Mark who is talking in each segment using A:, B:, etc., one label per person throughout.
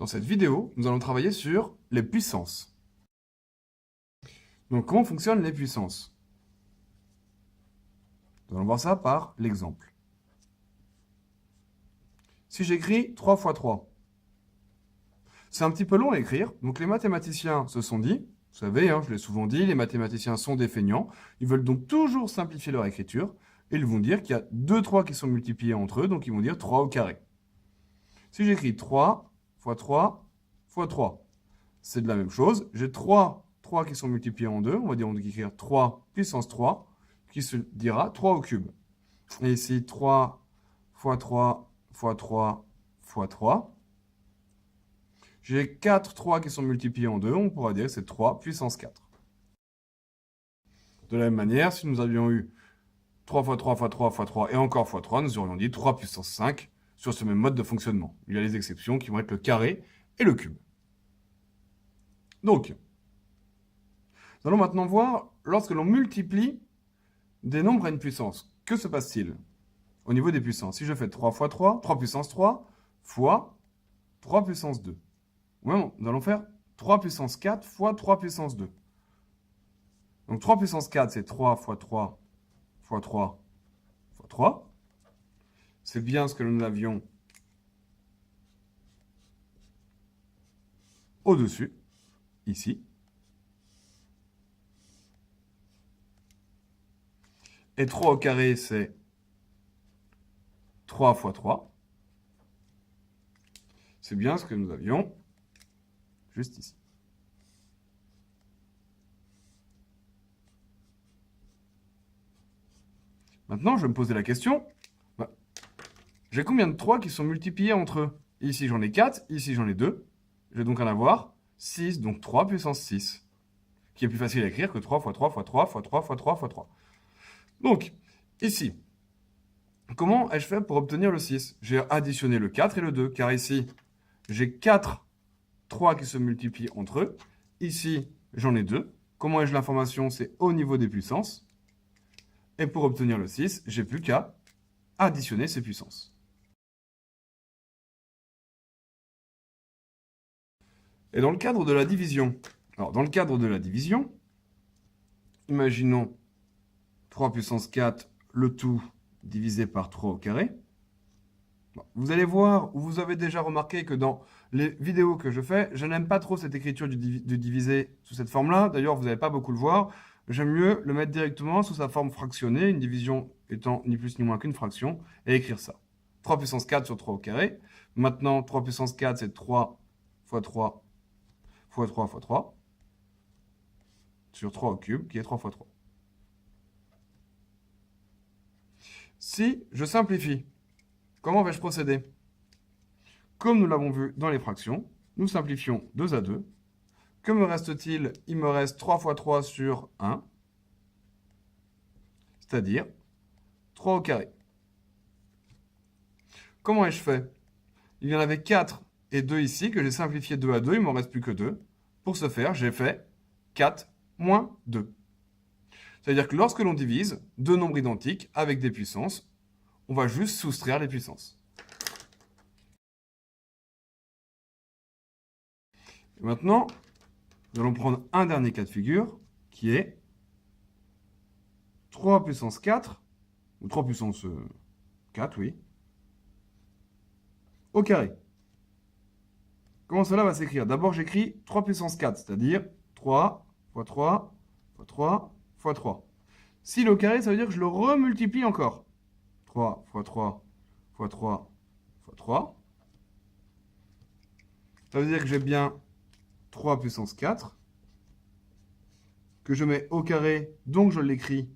A: Dans cette vidéo, nous allons travailler sur les puissances. Donc, comment fonctionnent les puissances? Nous allons voir ça par l'exemple. Si j'écris 3 fois 3, c'est un petit peu long à écrire, donc les mathématiciens se sont dit, vous savez, je l'ai souvent dit, les mathématiciens sont des feignants, ils veulent donc toujours simplifier leur écriture, et ils vont dire qu'il y a 2 3 qui sont multipliés entre eux, donc ils vont dire 3 au carré. Si j'écris 3 fois 3 fois 3, c'est de la même chose, j'ai 3 qui sont multipliés en 2, on va écrire 3 puissance 3, qui se dira 3 au cube. Et ici, 3 fois 3 fois 3 fois 3. J'ai 4 3 qui sont multipliés en 2, on pourra dire que c'est 3 puissance 4. De la même manière, si nous avions eu 3 fois 3 fois 3 fois 3 et encore fois 3, nous aurions dit 3 puissance 5 sur ce même mode de fonctionnement. Il y a les exceptions qui vont être le carré et le cube. Donc, nous allons maintenant voir, lorsque l'on multiplie des nombres à une puissance, que se passe-t-il au niveau des puissances? Si je fais 3 fois 3, 3 puissance 3, fois 3 puissance 2. Ou non, nous allons faire 3 puissance 4 fois 3 puissance 2. Donc 3 puissance 4, c'est 3 fois 3 fois 3 fois 3. C'est bien ce que nous avions au-dessus, ici. Et 3 au carré, c'est 3 fois 3. C'est bien ce que nous avions juste ici. Maintenant, je vais me poser la question, j'ai combien de 3 qui sont multipliés entre eux? Ici, j'en ai 4, ici, j'en ai 2. Je vais donc en avoir 6, donc 3 puissance 6, qui est plus facile à écrire que 3 fois 3 fois 3 fois 3 fois 3 fois 3. Donc, ici, comment ai-je fait pour obtenir le 6? J'ai additionné le 4 et le 2, car ici, j'ai 4 3 qui se multiplient entre eux. Ici, j'en ai 2. Comment ai-je l'information? C'est au niveau des puissances. Et pour obtenir le 6, j'ai plus qu'à additionner ces puissances. Et dans le cadre de la division, imaginons 3 puissance 4, le tout divisé par 3 au carré. Vous allez voir, ou vous avez déjà remarqué que dans les vidéos que je fais, je n'aime pas trop cette écriture du divisé sous cette forme-là. D'ailleurs, vous n'allez pas beaucoup le voir. J'aime mieux le mettre directement sous sa forme fractionnée, une division étant ni plus ni moins qu'une fraction, et écrire ça. 3 puissance 4 sur 3 au carré. Maintenant, 3 puissance 4, c'est 3 fois 3 fois 3 fois 3 sur 3 au cube, qui est 3 fois 3. Si je simplifie, comment vais-je procéder? Comme nous l'avons vu dans les fractions, nous simplifions 2 à 2. Que me reste-t-il? Il me reste 3 fois 3 sur 1, c'est-à-dire 3 au carré. Comment ai-je fait? Il y en avait 4 et 2 ici, que j'ai simplifié 2 à 2, il ne m'en reste plus que 2. Pour ce faire, j'ai fait 4 moins 2. C'est-à-dire que lorsque l'on divise deux nombres identiques avec des puissances, on va juste soustraire les puissances. Et maintenant, nous allons prendre un dernier cas de figure, qui est 3 puissance 4, ou 3 puissance 4, oui, au carré. Comment cela va s'écrire? D'abord, j'écris 3 puissance 4, c'est-à-dire 3 fois 3 fois 3 fois 3. S'il est au carré, ça veut dire que je le remultiplie encore. 3 fois 3 fois 3 fois 3. Ça veut dire que j'ai bien 3 puissance 4, que je mets au carré, donc je l'écris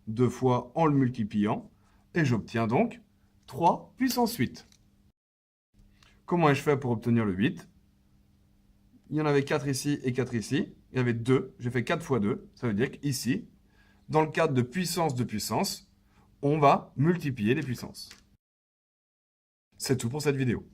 A: 2 fois en le multipliant, et j'obtiens donc 3 puissance 8. Comment ai-je fait pour obtenir le 8? Il y en avait 4 ici et 4 ici. Il y avait 2. J'ai fait 4 fois 2. Ça veut dire qu'ici, dans le cadre de puissance, on va multiplier les puissances. C'est tout pour cette vidéo.